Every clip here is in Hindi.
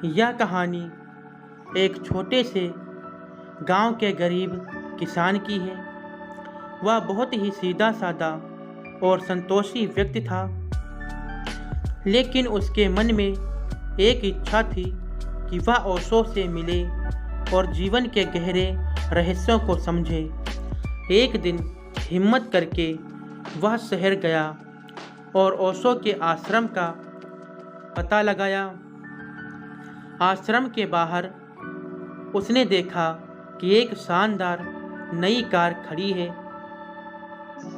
यह कहानी एक छोटे से गांव के गरीब किसान की है। वह बहुत ही सीधा साधा और संतोषी व्यक्ति था, लेकिन उसके मन में एक इच्छा थी कि वह ओशो से मिले और जीवन के गहरे रहस्यों को समझे। एक दिन हिम्मत करके वह शहर गया और ओशो के आश्रम का पता लगाया। आश्रम के बाहर उसने देखा कि एक शानदार नई कार खड़ी है।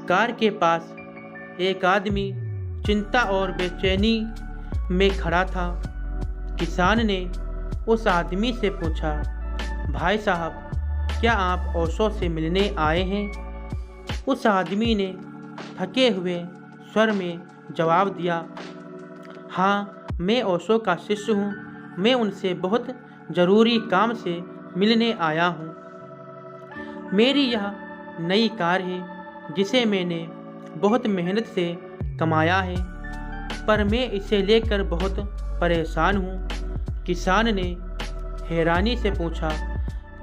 कार के पास एक आदमी चिंता और बेचैनी में खड़ा था। किसान ने उस आदमी से पूछा, भाई साहब, क्या आप ओशो से मिलने आए हैं? उस आदमी ने थके हुए स्वर में जवाब दिया, हाँ, मैं ओशो का शिष्य हूँ। मैं उनसे बहुत ज़रूरी काम से मिलने आया हूँ। मेरी यह नई कार है जिसे मैंने बहुत मेहनत से कमाया है, पर मैं इसे लेकर बहुत परेशान हूँ। किसान ने हैरानी से पूछा,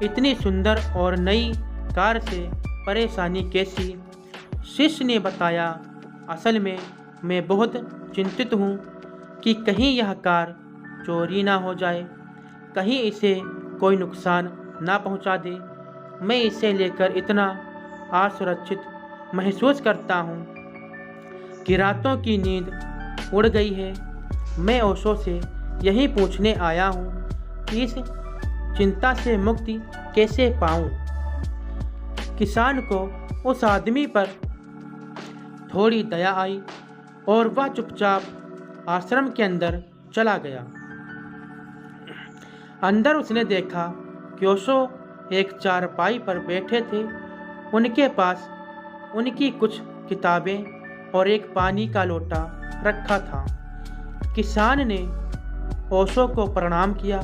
इतनी सुंदर और नई कार से परेशानी कैसी? शिष्य ने बताया, असल में मैं बहुत चिंतित हूँ कि कहीं यह कार चोरी ना हो जाए, कहीं इसे कोई नुकसान ना पहुँचा दे। मैं इसे लेकर इतना असुरक्षित महसूस करता हूँ कि रातों की नींद उड़ गई है। मैं ओशो से यही पूछने आया हूँ कि इस चिंता से मुक्ति कैसे पाऊँ। किसान को उस आदमी पर थोड़ी दया आई और वह चुपचाप आश्रम के अंदर चला गया। अंदर उसने देखा कि ओशो एक चारपाई पर बैठे थे। उनके पास उनकी कुछ किताबें और एक पानी का लोटा रखा था। किसान ने ओशो को प्रणाम किया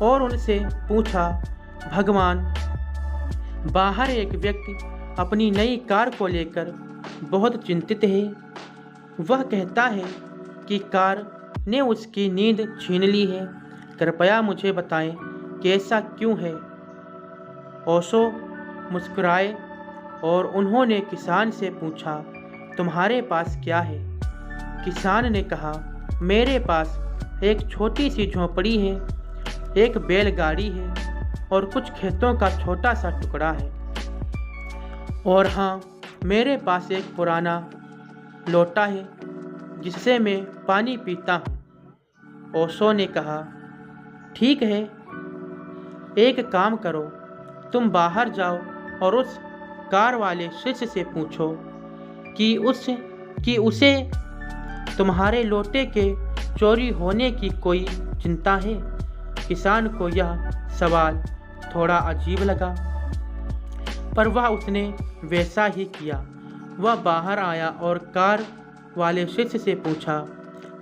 और उनसे पूछा, भगवान, बाहर एक व्यक्ति अपनी नई कार को लेकर बहुत चिंतित है। वह कहता है कि कार ने उसकी नींद छीन ली है। कृपया मुझे बताएं कि ऐसा क्यों है। ओशो मुस्कुराए और उन्होंने किसान से पूछा, तुम्हारे पास क्या है? किसान ने कहा, मेरे पास एक छोटी सी झोंपड़ी है, एक बैलगाड़ी है और कुछ खेतों का छोटा सा टुकड़ा है। और हाँ, मेरे पास एक पुराना लोटा है जिससे मैं पानी पीता हूँ। ओशो ने कहा, ठीक है, एक काम करो, तुम बाहर जाओ और उस कार वाले शिष्य से पूछो कि उसे तुम्हारे लोटे के चोरी होने की कोई चिंता है। किसान को यह सवाल थोड़ा अजीब लगा, पर वह उसने वैसा ही किया। वह बाहर आया और कार वाले शिष्य से पूछा,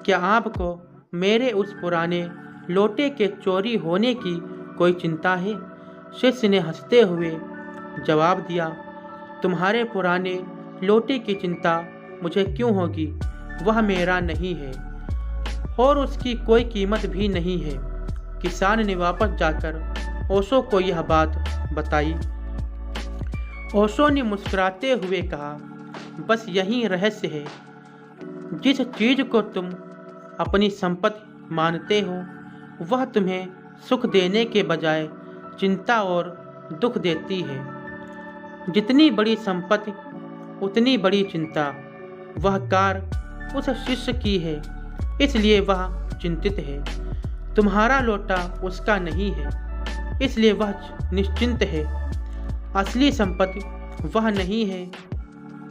क्या आपको मेरे उस पुराने लोटे के चोरी होने की कोई चिंता है? शिष्य ने हंसते हुए जवाब दिया, तुम्हारे पुराने लोटे की चिंता मुझे क्यों होगी? वह मेरा नहीं है और उसकी कोई कीमत भी नहीं है। किसान ने वापस जाकर ओशो को यह बात बताई। ओशो ने मुस्कुराते हुए कहा, बस यही रहस्य है। जिस चीज़ को तुम अपनी संपत्ति मानते हो वह तुम्हें सुख देने के बजाय चिंता और दुख देती है। जितनी बड़ी संपत्ति उतनी बड़ी चिंता। वह कार उस शिष्य की है, इसलिए वह चिंतित है। तुम्हारा लोटा उसका नहीं है, इसलिए वह निश्चिंत है। असली संपत्ति वह नहीं है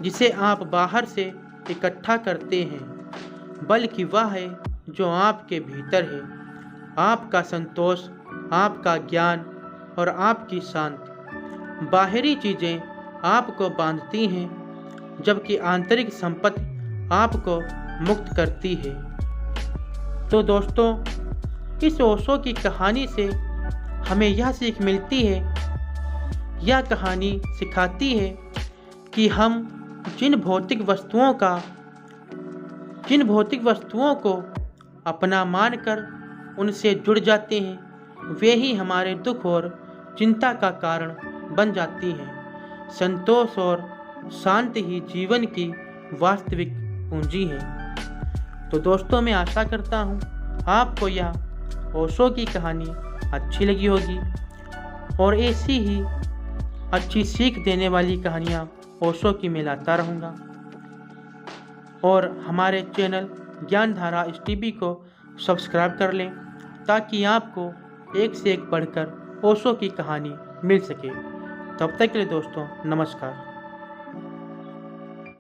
जिसे आप बाहर से इकट्ठा करते हैं, बल्कि वह है जो आपके भीतर है। आपका संतोष, आपका ज्ञान और आपकी शांति। बाहरी चीज़ें आपको बांधती हैं, जबकि आंतरिक संपत्ति आपको मुक्त करती है। तो दोस्तों, इस ओशो की कहानी से हमें यह सीख मिलती है। यह कहानी सिखाती है कि हम जिन भौतिक वस्तुओं को अपना मानकर उनसे जुड़ जाते हैं वे ही हमारे दुख और चिंता का कारण बन जाती हैं। संतोष और शांति ही जीवन की वास्तविक पूंजी है। तो दोस्तों, मैं आशा करता हूँ आपको यह ओशो की कहानी अच्छी लगी होगी और ऐसी ही अच्छी सीख देने वाली कहानियाँ ओशो की मैं लाता रहूँगा। और हमारे चैनल ज्ञानधारा STB को सब्सक्राइब कर लें ताकि आपको एक से एक बढ़कर ओशो की कहानी मिल सके। तब तक के लिए दोस्तों, नमस्कार।